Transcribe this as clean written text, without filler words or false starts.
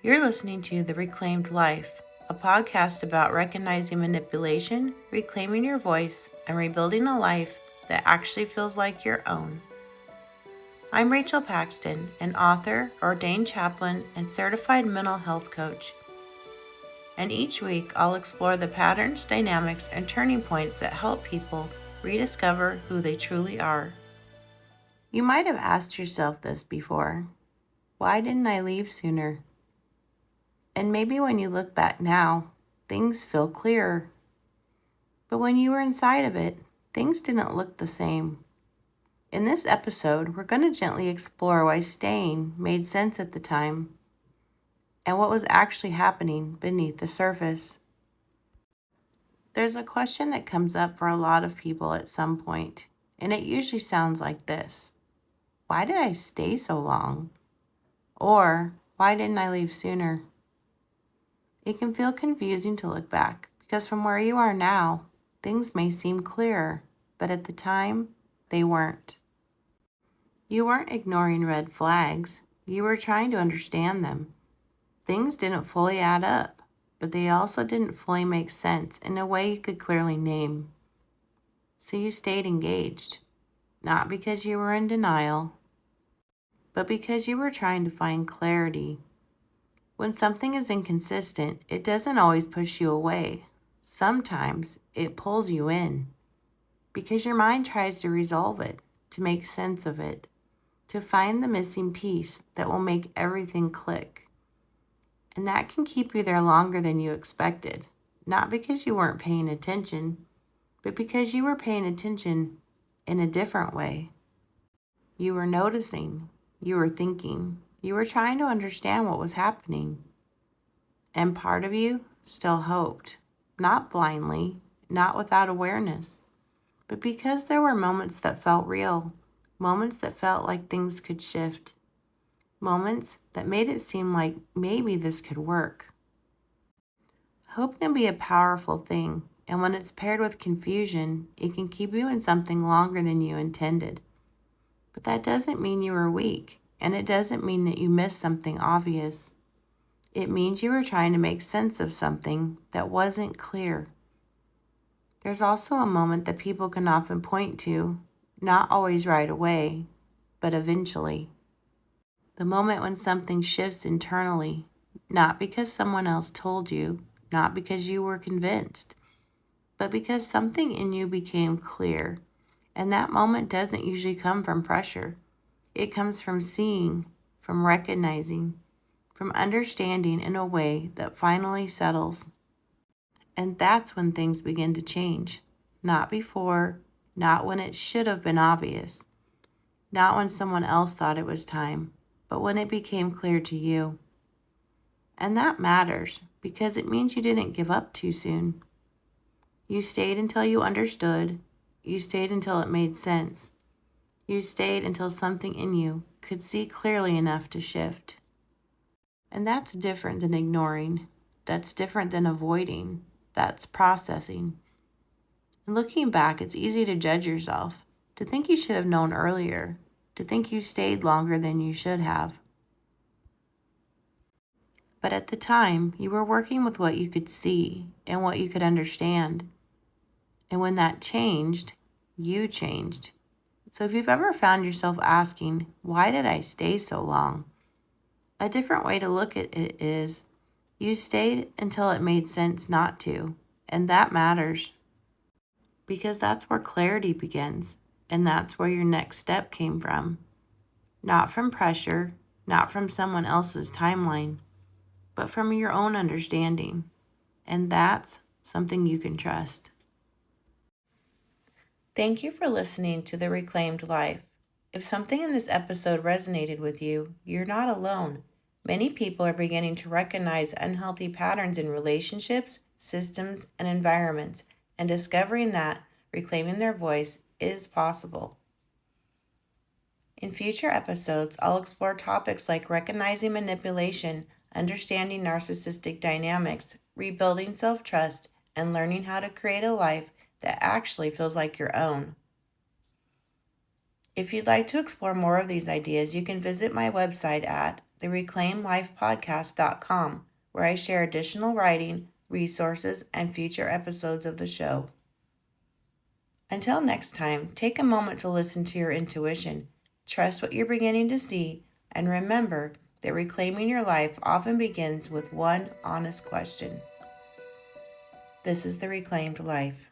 You're listening to The Reclaimed Life, a podcast about recognizing manipulation, reclaiming your voice, and rebuilding a life that actually feels like your own. I'm Rachel Paxton, an author, ordained chaplain, and certified mental health coach. And each week I'll explore the patterns, dynamics, and turning points that help people rediscover who they truly are. You might have asked yourself this before. Why didn't I leave sooner? And maybe when you look back now, things feel clearer. But when you were inside of it, things didn't look the same. In this episode, we're going to gently explore why staying made sense at the time and what was actually happening beneath the surface. There's a question that comes up for a lot of people at some point, and it usually sounds like this: why did I stay so long? Or, why didn't I leave sooner? It can feel confusing to look back because from where you are now, things may seem clearer, but at the time, they weren't. You weren't ignoring red flags, you were trying to understand them. Things didn't fully add up, but they also didn't fully make sense in a way you could clearly name. So you stayed engaged, not because you were in denial, but because you were trying to find clarity. When something is inconsistent, it doesn't always push you away. Sometimes it pulls you in because your mind tries to resolve it, to make sense of it, to find the missing piece that will make everything click. And that can keep you there longer than you expected, not because you weren't paying attention, but because you were paying attention in a different way. You were noticing, you were thinking, you were trying to understand what was happening. And part of you still hoped, not blindly, not without awareness, but because there were moments that felt real, moments that felt like things could shift, moments that made it seem like maybe this could work. Hope can be a powerful thing, and when it's paired with confusion, it can keep you in something longer than you intended. But that doesn't mean you were weak, and it doesn't mean that you missed something obvious. It means you were trying to make sense of something that wasn't clear. There's also a moment that people can often point to, not always right away, but eventually. The moment when something shifts internally, not because someone else told you, not because you were convinced, but because something in you became clear. And that moment doesn't usually come from pressure. It comes from seeing, from recognizing, from understanding in a way that finally settles. And that's when things begin to change. Not before, not when it should have been obvious, not when someone else thought it was time, but when it became clear to you. And that matters because it means you didn't give up too soon. You stayed until you understood. You stayed until it made sense. You stayed until something in you could see clearly enough to shift. And that's different than ignoring. That's different than avoiding. That's processing. And looking back, it's easy to judge yourself, to think you should have known earlier, to think you stayed longer than you should have. But at the time, you were working with what you could see and what you could understand. And when that changed, you changed. So if you've ever found yourself asking, why did I stay so long? A different way to look at it is, you stayed until it made sense not to, and that matters. Because that's where clarity begins, and that's where your next step came from. Not from pressure, not from someone else's timeline, but from your own understanding. And that's something you can trust. Thank you for listening to The Reclaimed Life. If something in this episode resonated with you, you're not alone. Many people are beginning to recognize unhealthy patterns in relationships, systems, and environments, and discovering that reclaiming their voice is possible. In future episodes, I'll explore topics like recognizing manipulation, understanding narcissistic dynamics, rebuilding self-trust, and learning how to create a life that actually feels like your own. If you'd like to explore more of these ideas, you can visit my website at thereclaimedlifepodcast.com, where I share additional writing, resources, and future episodes of the show. Until next time, take a moment to listen to your intuition, trust what you're beginning to see, and remember that reclaiming your life often begins with one honest question. This is The Reclaimed Life.